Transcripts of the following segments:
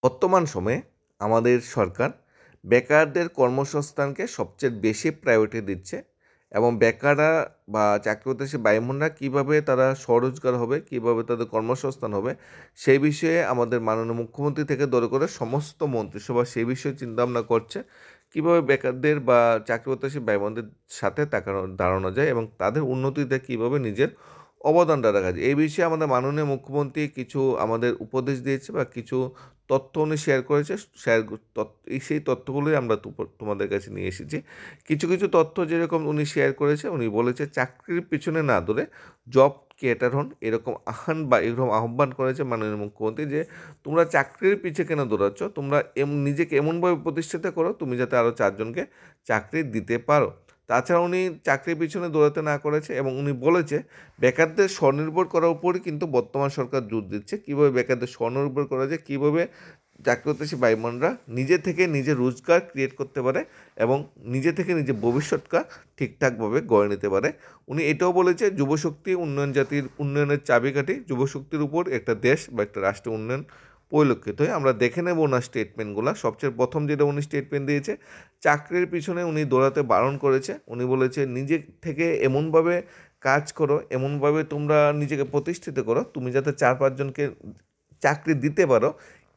বর্তমান সময়ে আমাদের সরকার বেকারদের কর্মসংস্থানকে সবচেয়ে বেশি প্রায়োরিটি দিচ্ছে এবং বেকাররা বা চাকরিপ্রত্যাশী ভাইবোনরা কীভাবে তারা স্বরোজগার হবে, কীভাবে তাদের কর্মসংস্থান হবে, সেই বিষয়ে আমাদের মাননীয় মুখ্যমন্ত্রী থেকে ধরে করে সমস্ত মন্ত্রিসভা সেই বিষয়ে চিন্তাভাবনা করছে। কীভাবে বেকারদের বা চাকরিপ্রত্যাশী ভাইবোনদের সাথে দাঁড়ানো যায় এবং তাদের উন্নতিতে কীভাবে নিজের অবদানটা রাখা যায়। এই বিষয়ে আমাদের মাননীয় মুখ্যমন্ত্রী কিছু আমাদের উপদেশ দিয়েছে বা কিছু তথ্য উনি শেয়ার করেছে। সেই তথ্যগুলোই আমরা তোমাদের কাছে নিয়ে এসেছি। কিছু কিছু তথ্য যেরকম উনি শেয়ার করেছে, উনি বলেছে চাকরির পিছনে না দৌড়ে জব ক্রিয়েটার হন, এরকম আহ্বান করেছে মাননীয় মুখ্যমন্ত্রী যে তোমরা চাকরির পিছে কেন দৌড়াচ্ছ, তোমরা নিজেকে এমনভাবে প্রতিষ্ঠিত করো তুমি যাতে আরও 4 জনকে চাকরি দিতে পারো। তাছাড়া উনি চাকরির পিছনে দৌড়াতে না করেছে এবং উনি বলেছে বেকারদের স্বনির্ভর করার উপরই কিন্তু বর্তমান সরকার জোর দিচ্ছে। কীভাবে বেকারদের স্বনির্ভর করা যায়, কীভাবে চাকরিপ্রত্যাশী ভাইবোনরা নিজে থেকে নিজের রোজগার ক্রিয়েট করতে পারে এবং নিজে থেকে নিজের ভবিষ্যৎটা ঠিকঠাকভাবে গড়ে নিতে পারে। উনি এটাও বলেছে যুবশক্তি জাতির উন্নয়নের চাবিকাঠি। যুবশক্তির উপর একটা দেশ বা একটা রাষ্ট্রের উন্নয়ন পরিলক্ষিত হয়। আমরা দেখে নেব ওনার স্টেটমেন্টগুলো। সবচেয়ে প্রথম যেটা উনি স্টেটমেন্ট দিয়েছে, চাকরির পিছনে উনি দৌড়াতে বারণ করেছে। উনি বলেছে নিজে থেকে এমনভাবে কাজ করো, এমনভাবে তোমরা নিজেকে প্রতিষ্ঠিত করো তুমি যাতে 4-5 জনকে চাকরি দিতে পারো,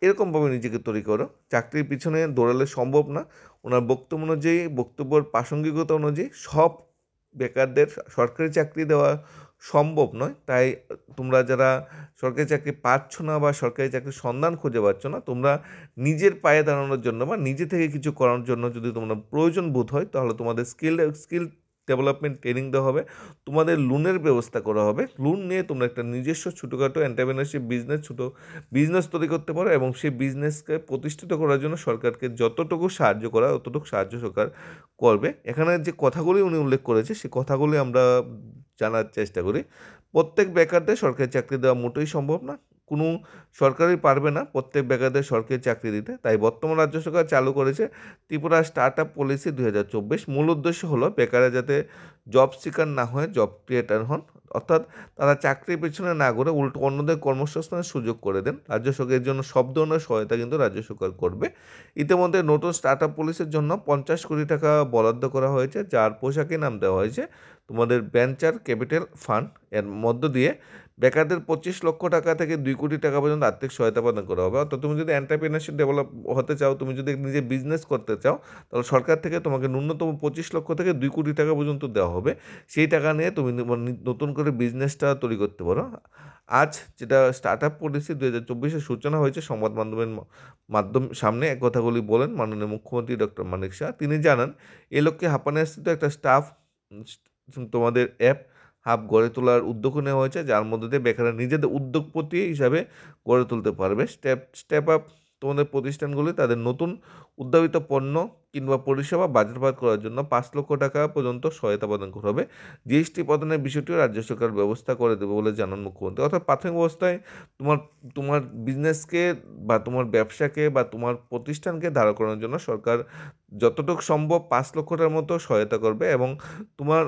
এরকমভাবে নিজেকে তৈরি করো। চাকরির পিছনে দৌড়ালে সম্ভব না। ওনার বক্তব্য অনুযায়ী, বক্তব্যের প্রাসঙ্গিকতা অনুযায়ী সব বেকারদের সরকারি চাকরি দেওয়া সম্ভব নয়। তাই তোমরা যারা সরকারি চাকরি পাচ্ছ না বা সরকারি চাকরির সন্ধান খুঁজে পাচ্ছ না, তোমরা নিজের পায়ে দাঁড়ানোর জন্য বা নিজে থেকে কিছু করার জন্য যদি তোমরা প্রয়োজন বোধ হয়, তাহলে তোমাদের স্কিল ডেভেলপমেন্ট ট্রেনিং দেওয়া হবে, তোমাদের লোনের ব্যবস্থা করা হবে। লোন নিয়ে তোমরা একটা নিজস্ব ছোটোখাটো এন্টারপ্রেনারশিপ বিজনেস তৈরি করতে পারো এবং সেই বিজনেসকে প্রতিষ্ঠিত করার জন্য সরকারকে যতটুকু সাহায্য করা অতটুকু সাহায্য সরকার করবে। এখানে যে কথাগুলি উনি উল্লেখ করেছে সেই কথাগুলি আমরা জানার চেষ্টা করি। প্রত্যেক বেকারদের সরকারি চাকরি দেওয়া মোটেই সম্ভব না। কোনো সরকারই পারবে না প্রত্যেক বেকারদের সরকারি চাকরি দিতে। তাই বর্তমান রাজ্য সরকার চালু করেছে ত্রিপুরা স্টার্ট আপ পলিসি 2024। মূল উদ্দেশ্য হলো বেকাররা যাতে জব সিকার না হয়ে জব ক্রিয়েটার হন, অর্থাৎ তারা চাকরির পেছনে না ঘুরে উল্টো অন্যদের কর্মসংস্থানের সুযোগ করে দেন। রাজ্য সরকারের জন্য সব ধরনের সহায়তা কিন্তু রাজ্য সরকার করবে। ইতিমধ্যে নতুন স্টার্ট আপ পলিসির জন্য 50 কোটি টাকা বরাদ্দ করা হয়েছে, যার পোশাকি নাম দেওয়া হয়েছে তোমাদের ভেঞ্চার ক্যাপিটাল ফান্ড। এর মধ্য দিয়ে বেকারদের 25 লক্ষ টাকা থেকে 2 কোটি টাকা পর্যন্ত আর্থিক সহায়তা প্রদান করা হবে। অর্থাৎ তুমি যদি এন্টারপ্রেনারশিপ ডেভেলপ হতে চাও, তুমি যদি নিজে বিজনেস করতে চাও, তাহলে সরকার থেকে তোমাকে ন্যূনতম 25 লক্ষ থেকে 2 কোটি টাকা পর্যন্ত দেওয়া হবে। সেই টাকা নিয়ে তুমি নতুন করে বিজনেসটা তৈরি করতে পারো। আজ যেটা স্টার্ট আপ পলিসি 2024-এর সূচনা হয়েছে, সংবাদ মাধ্যমের সামনে এক কথাগুলি বলেন মাননীয় মুখ্যমন্ত্রী ডক্টর মানিক শাহ। তিনি জানান এ লক্ষ্যে হাপানিয়াস্থিত একটা তোমাদের অ্যাপ হাব গড়ে তোলার উদ্যোগ নেওয়া হয়েছে, যার মধ্যে দিয়ে বেকাররা নিজেদের উদ্যোগপতি হিসাবে গড়ে তুলতে পারবে। স্টেপ আপ তোমাদের প্রতিষ্ঠানগুলি তাদের নতুন উদ্ভাবিত পণ্য কিংবা পরিষেবা বাজারজাত করার জন্য 5 লক্ষ টাকা পর্যন্ত সহায়তা প্রদান করা হবে। জিএসটি প্রদানের বিষয়টিও রাজ্য সরকার ব্যবস্থা করে দেবে বলে জানান মুখ্যমন্ত্রী। অর্থাৎ প্রাথমিক অবস্থায় তোমার তোমার বিজনেসকে বা তোমার ব্যবসাকে বা তোমার প্রতিষ্ঠানকে দাঁড় করানোর জন্য সরকার যতটুকু সম্ভব 5 লক্ষ টাকার মতো সহায়তা করবে এবং তোমার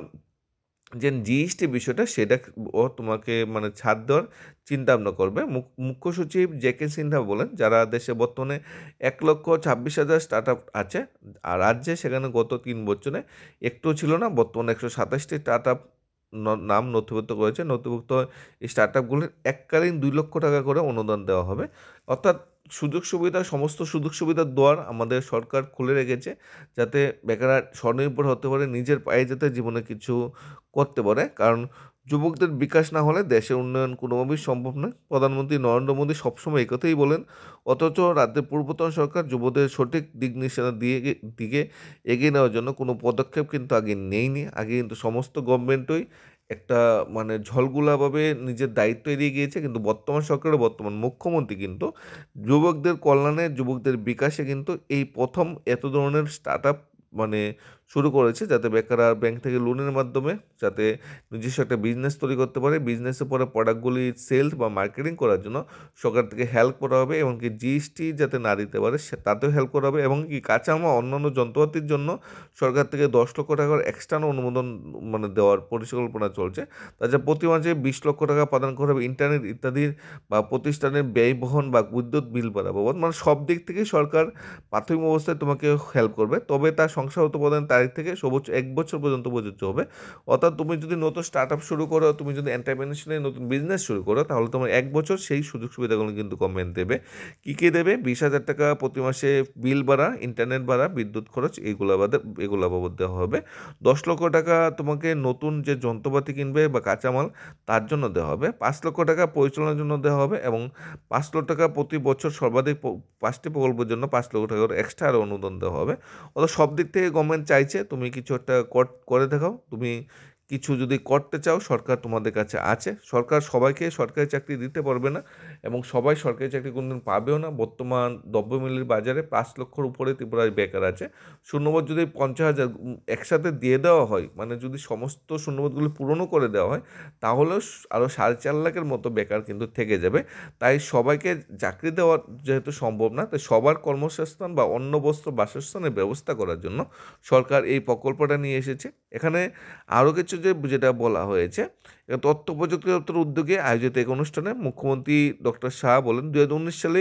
যে জিএসটি বিষয়টা সেটা তোমাকে মানে ছাড় দেওয়ার চিন্তাভাবনা করবে। মুখ্য সচিব জে.কে. সিনহা বলেন, যারা দেশে বর্তমানে 1,26,000 স্টার্ট আপ আছে আর রাজ্যে সেখানে গত 3 বছরে একটুও ছিল না। বর্তমানে 127টি স্টার্ট আপ নাম নথিভুক্ত করেছে। নথিভুক্ত এই স্টার্ট আপগুলির এককালীন 2 লক্ষ টাকা করে অনুদান দেওয়া হবে। অর্থাৎ সমস্ত সুযোগ সুবিধার দুয়ার আমাদের সরকার খুলে রেখেছে, যাতে বেকাররা স্বনির্ভর হতে পারে, নিজের পায়ে যাতে জীবনে কিছু করতে পারে। কারণ যুবকদের বিকাশ না হলে দেশের উন্নয়ন কোনোভাবেই সম্ভব নয়। প্রধানমন্ত্রী নরেন্দ্র মোদী সবসময় এই কথাই বলেন, অথচ রাজ্যের পূর্বতন সরকার যুবদের সঠিক দিক নির্দেশনা দিকে এগিয়ে নেওয়ার জন্য কোনো পদক্ষেপ কিন্তু আগে নেয়নি। আগে কিন্তু সমস্ত গভর্নমেন্টই একটা মানে ঝলগুলাভাবে নিজের দায়িত্ব এড়িয়ে গিয়েছে, কিন্তু বর্তমান সরকারের বর্তমান মুখ্যমন্ত্রী কিন্তু যুবকদের কল্যাণে, যুবকদের বিকাশে কিন্তু এই প্রথম এত ধরনের স্টার্ট আপ মানে শুরু করেছে, যাতে বেকাররা ব্যাংক থেকে লোনের মাধ্যমে যাতে নিজস্ব একটা বিজনেস তৈরি করতে পারে। বিজনেসের পরে প্রোডাক্টগুলি সেলস বা মার্কেটিং করার জন্য সরকার থেকে হেল্প করা হবে, এবং কি জিএসটি যাতে না দিতে পারে তাতেও হেল্প করা হবে, এবং কি কাঁচামাল অন্যান্য যন্ত্রপাতির জন্য সরকার থেকে 10 লক্ষ টাকার এক্সটার্ন অনুমোদন দেওয়ার পরিকল্পনা চলছে। তাছাড়া প্রতি মাসে 20 লক্ষ টাকা প্রদান করা হবে ইন্টারনেট ইত্যাদির বা প্রতিষ্ঠানের ব্যয় বহন বা বিদ্যুৎ বিল ভরা বাবদ। সব দিক থেকেই সরকার প্রাথমিক অবস্থায় তোমাকে হেল্প করবে, তবে তার সংখ্যাগত প্রদানের তারিখ থেকে সর্বোচ্চ 1 বছর পর্যন্ত প্রযোজ্য হবে। অর্থাৎ তুমি যদি নতুন স্টার্ট আপ শুরু করো, তুমি যদি এন্টারপ্রেনারশিপে নতুন বিজনেস শুরু করো, তাহলে তোমার 1 বছর সেই সুযোগ সুবিধাগুলো কিন্তু গভর্নমেন্ট দেবে। কী দেবে? 20,000 টাকা প্রতি মাসে বিল ভাড়া, ইন্টারনেট ভাড়া, বিদ্যুৎ খরচ, এগুলো বাবদ দেওয়া হবে। 10 লক্ষ টাকা তোমাকে নতুন যে যন্ত্রপাতি কিনবে বা কাঁচামাল তার জন্য দেওয়া হবে। 5 লক্ষ টাকা পরিচালনার জন্য দেওয়া হবে, এবং 5 লক্ষ টাকা প্রতি বছর সর্বাধিক 5টি প্রকল্পের জন্য 5 লক্ষ টাকার এক্সট্রা আরও অনুদান দেওয়া হবে। অর্থাৎ সব দিক থেকে গভর্নমেন্ট চাইছে তুমি কিছু একটা করে দেখাও। তুমি কিছু যদি করতে চাও, সরকার তোমাদের কাছে আছে। সরকার সবাইকে সরকারি চাকরি দিতে পারবে না, এবং সবাই সরকারি চাকরি কোনোদিন পাবেও না। বর্তমান দ্রব্যমূল্যের বাজারে 5 লক্ষর উপরে ত্রিপুরায় বেকার আছে। শূন্যপদ যদি 50,000 একসাথে দিয়ে দেওয়া হয়, যদি সমস্ত শূন্যপদগুলি পূরণও করে দেওয়া হয়, তাহলেও আরও 4.5 লাখের মতো বেকার কিন্তু থেকে যাবে। তাই সবাইকে চাকরি দেওয়া যেহেতু সম্ভব না, তাই সবার কর্মসংস্থান বা অন্ন বস্ত্র বাসস্থানের ব্যবস্থা করার জন্য সরকার এই প্রকল্পটা নিয়ে এসেছে। এখানে আরও কিছু যেটা বলা হয়েছে, তথ্য প্রযুক্তি দপ্তরের উদ্যোগে আয়োজিত এক অনুষ্ঠানে মুখ্যমন্ত্রী ডক্টর শাহ বলেন, 2019 সালে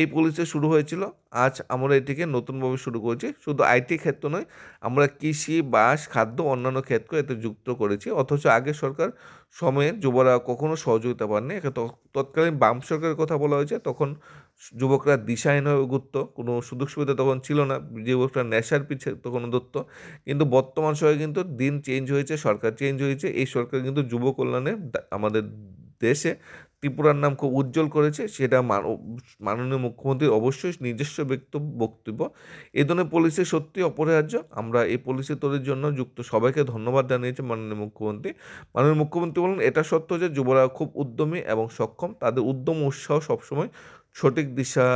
এই পলিসি শুরু হয়েছিল। আজ আমরা এটিকে নতুনভাবে শুরু করেছি। শুধু আইটি ক্ষেত্র নয়, আমরা কৃষি, বাস, খাদ্য, অন্যান্য ক্ষেত্র এতে যুক্ত করেছি। অথচ আগের সরকার সময়ে যুবরা কখনো সহযোগিতা পাননি। তৎকালীন বাম সরকারের কথা বলা হয়েছে, তখন যুবকরা দিশাহীন হয়ে ঘুরতো, কোনো সুযোগ সুবিধা তখন ছিল না, যুবকরা নেশার পিছে তখন ধরত। কিন্তু বর্তমান সময়ে কিন্তু দিন চেঞ্জ হয়েছে, সরকার চেঞ্জ হয়েছে। এই সরকার কিন্তু যুব কল্যাণে আমাদের দেশে ত্রিপুরার নাম খুব উজ্জ্বল করেছে। সেটা মাননীয় মুখ্যমন্ত্রীর অবশ্যই নিজস্ব বক্তব্য। এই ধরনের পলিসি সত্যি অপরিহার্য। আমরা এই পলিসি তৈরির জন্য যুক্ত সবাইকে ধন্যবাদ জানিয়েছি মাননীয় মুখ্যমন্ত্রী। মাননীয় মুখ্যমন্ত্রী বলেন, এটা সত্য যে যুবরা খুব উদ্যমী এবং সক্ষম, তাদের উদ্যম উৎসাহ সবসময় সঠিক দিশা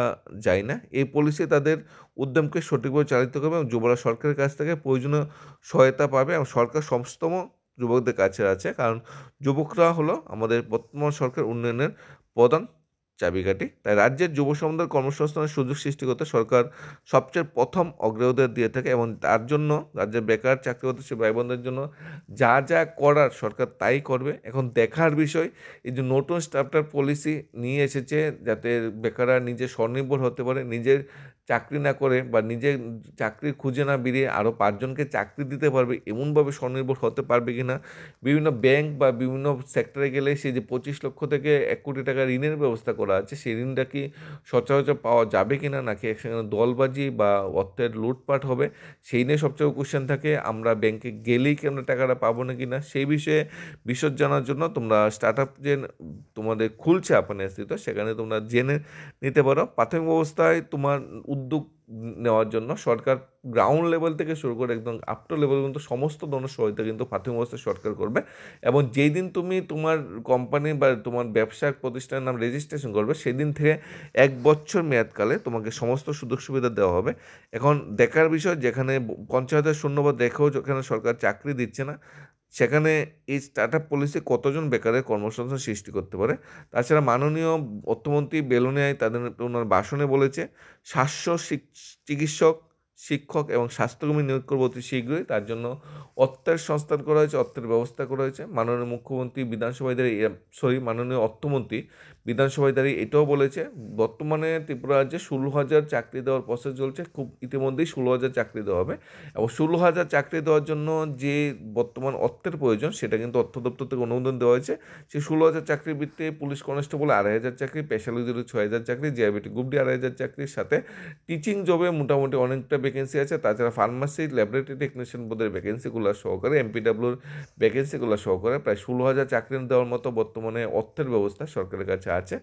যায় না। এই পলিসি তাদের উদ্যমকে সঠিকভাবে চালিত করবে, এবং যুবরা সরকারের কাছ থেকে প্রয়োজনীয় সহায়তা পাবে, এবং সরকার সমস্তম যুবকদের কাছে আছে, কারণ যুবকরা হলো আমাদের বর্তমান সরকার উন্নয়নের প্রধান চাবিকাঠি। তাই রাজ্যের যুব সমুদায়ের কর্মসংস্থানের সুযোগ সৃষ্টি করতে সরকার সবচেয়ে প্রথম অগ্রাধিকার দিয়ে থাকে, এবং তার জন্য রাজ্যের বেকার চাকরি হচ্ছে ভাই বোনদের জন্য যা যা করার সরকার তাই করবে। এখন দেখার বিষয়, এই যে নতুন স্টার্টআপ পলিসি নিয়ে এসেছে, যাতে বেকাররা নিজে স্বনির্ভর হতে পারে, নিজের চাকরি না করে বা নিজের চাকরি খুঁজে না বেরিয়ে আরও 5 জনকে চাকরি দিতে পারবে, এমনভাবে স্বনির্ভর হতে পারবে কিনা। বিভিন্ন ব্যাংক বা বিভিন্ন সেক্টরে গেলে সেই যে 25 লক্ষ থেকে 1 কোটি টাকা ঋণের ব্যবস্থা করা আছে, সেই ঋণটা কি সচরাচর পাওয়া যাবে কিনা, নাকি সেখানে দলবাজি বা অর্থের লুটপাট হবে, সেই নিয়ে সবচেয়ে কোশ্চেন থাকে। আমরা ব্যাংকে গেলেই কি আমরা টাকাটা পাবো না কিনা, সেই বিষয়ে বিশদ জানার জন্য তোমরা স্টার্টআপ যে তোমাদের খুলছে আপনার স্থিত, সেখানে তোমরা জেনে নিতে পারো। প্রাথমিক অবস্থায় তোমার উদ্যোগ নেওয়ার জন্য সরকার গ্রাউন্ড লেভেল থেকে শুরু করে একদম আপ টু লেভেল পর্যন্ত সমস্ত ধরনের সহায়তা কিন্তু প্রাথমিক অবস্থায় সরকার করবে। এবং যেই দিন তুমি তোমার কোম্পানি বা তোমার ব্যবসা প্রতিষ্ঠানের নাম রেজিস্ট্রেশন করবে, সেদিন থেকে 1 বছর মেয়াদকালে তোমাকে সমস্ত সুযোগ সুবিধা দেওয়া হবে। এখন দেখার বিষয়, যেখানে 50,000 শূন্যপদ দেখেও যেখানে সরকার চাকরি দিচ্ছে না, সেখানে এই স্টার্টআপ পলিসি কতজন বেকারের কর্মসংস্থান সৃষ্টি করতে পারে। তাছাড়া মাননীয় অর্থমন্ত্রী বেলুনিয়ায় ওনার ভাষণে বলেছে, 700 চিকিৎসক, শিক্ষক এবং স্বাস্থ্যকর্মী নিয়োগ করবো অতি শীঘ্রই। তার জন্য অর্থের সংস্থান করা হয়েছে, অর্থের ব্যবস্থা করা হয়েছে। মাননীয় মুখ্যমন্ত্রী বিধানসভায় দাঁড়িয়ে মাননীয় অর্থমন্ত্রী বিধানসভায় দাঁড়িয়ে এটাও বলেছে, বর্তমানে ত্রিপুরা রাজ্যে 16,000 চাকরি দেওয়ার প্রসেস চলছে। খুব ইতিমধ্যেই 16,000 চাকরি দেওয়া হবে, এবং 16,000 চাকরি দেওয়ার জন্য যে বর্তমান অর্থের প্রয়োজন, সেটা কিন্তু অর্থ দপ্তর থেকে অনুমোদন দেওয়া হয়েছে। সেই 16,000 চাকরির ভিত্তিতে পুলিশ কনস্টেবল 2,500 চাকরি, স্পেশালিটি 6,000 চাকরি, জিআইবিটি গ্রুপ ডি 2,500 চাকরির সাথে টিচিং জবে মোটামুটি অনেকটা ভ্যাকেন্সি আছে। তাছাড়া ফার্মাসি, ল্যাবরেটরি টেকনিশিয়ান পদের ভ্যাকেন্সিগুলো সহকারে, এমপিডাব্লিউর ভ্যাকেন্সিগুলো সহকারে প্রায় 16,000 চাকরি দেওয়ার মতো বর্তমানে অর্থের ব্যবস্থা সরকারের কাছে আছে,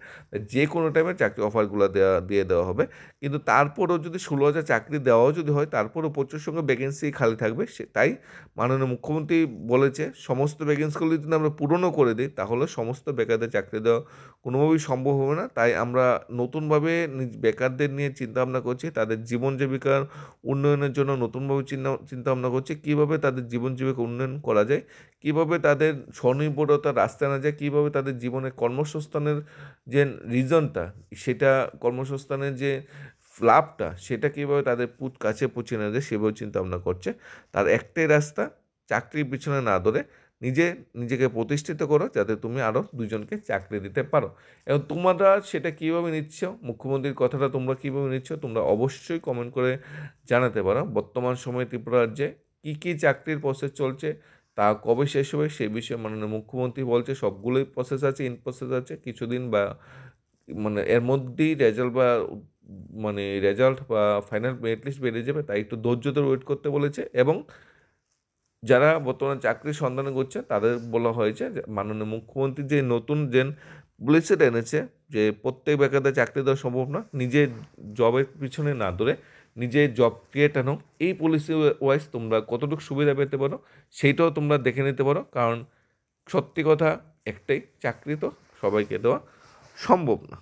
যে কোনো টাইমে চাকরি অফারগুলো দিয়ে দেওয়া হবে। কিন্তু তারপরও যদি 16,000 চাকরি দেওয়াও যদি হয়, তারপরও প্রচুর সংখ্যক ভ্যাকেন্সি খালি থাকবে। তাই মাননীয় মুখ্যমন্ত্রী বলেছে, সমস্ত ভ্যাকেন্সিগুলো যদি আমরা পূরণও করে দিই, তাহলে সমস্ত বেকারদের চাকরি দেওয়া কোনোভাবেই সম্ভব হবে না। তাই আমরা নতুনভাবে বেকারদের নিয়ে চিন্তাভাবনা করছি, তাদের জীবন জীবিকার উন্নয়নের জন্য নতুনভাবে চিন্তাভাবনা করছি, কীভাবে তাদের জীবন জীবিকা উন্নয়ন করা যায়, কীভাবে তাদের স্বনির্ভরতার রাস্তায় না যায়, কীভাবে তাদের জীবনে কর্মসংস্থানের যে রিজনটা, সেটা কর্মসংস্থানের যে লাভটা, সেটা কীভাবে তাদের কাছে পৌঁছে না যায়, সেভাবে চিন্তাভাবনা করছে। তার একটাই রাস্তা, চাকরির পিছনে না ধরে নিজেকে প্রতিষ্ঠিত করো, যাতে তুমি আরও দুজনকে চাকরি দিতে পারো। এবং তোমরা সেটা কীভাবে নিচ্ছ, মুখ্যমন্ত্রীর কথাটা তোমরা কীভাবে নিচ্ছ, তোমরা অবশ্যই কমেন্ট করে জানাতে পারো। বর্তমান সময়ে ত্রিপুরা রাজ্যে কী কী চাকরির প্রসেস চলছে, তা কবে শেষ হবে, সেই বিষয়ে মাননীয় মুখ্যমন্ত্রী বলছে সবগুলোই প্রসেস আছে, ইন প্রসেস আছে। কিছুদিন বা এর মধ্যেই রেজাল্ট বা ফাইনাল মেরিট লিস্ট বেরিয়ে যাবে, তাই একটু ধৈর্য ধরে ওয়েট করতে বলেছে। এবং যারা বর্তমানে চাকরির সন্ধানে করছে, তাদের বলা হয়েছে যে মাননীয় মুখ্যমন্ত্রী যে নতুন পলিসিটা এনেছে, যে প্রত্যেক বেকারদের চাকরি দেওয়া সম্ভব না, নিজের জবের পিছনে না ধরে নিজে জব ক্রিয়েট আনো। এই পলিসি ওয়াইজ তোমরা কতটুকু সুবিধা পেতে পারো, সেইটাও তোমরা দেখে নিতে পারো। কারণ সত্যি কথা একটাই, চাকরি তো সবাইকে দেওয়া সম্ভব না।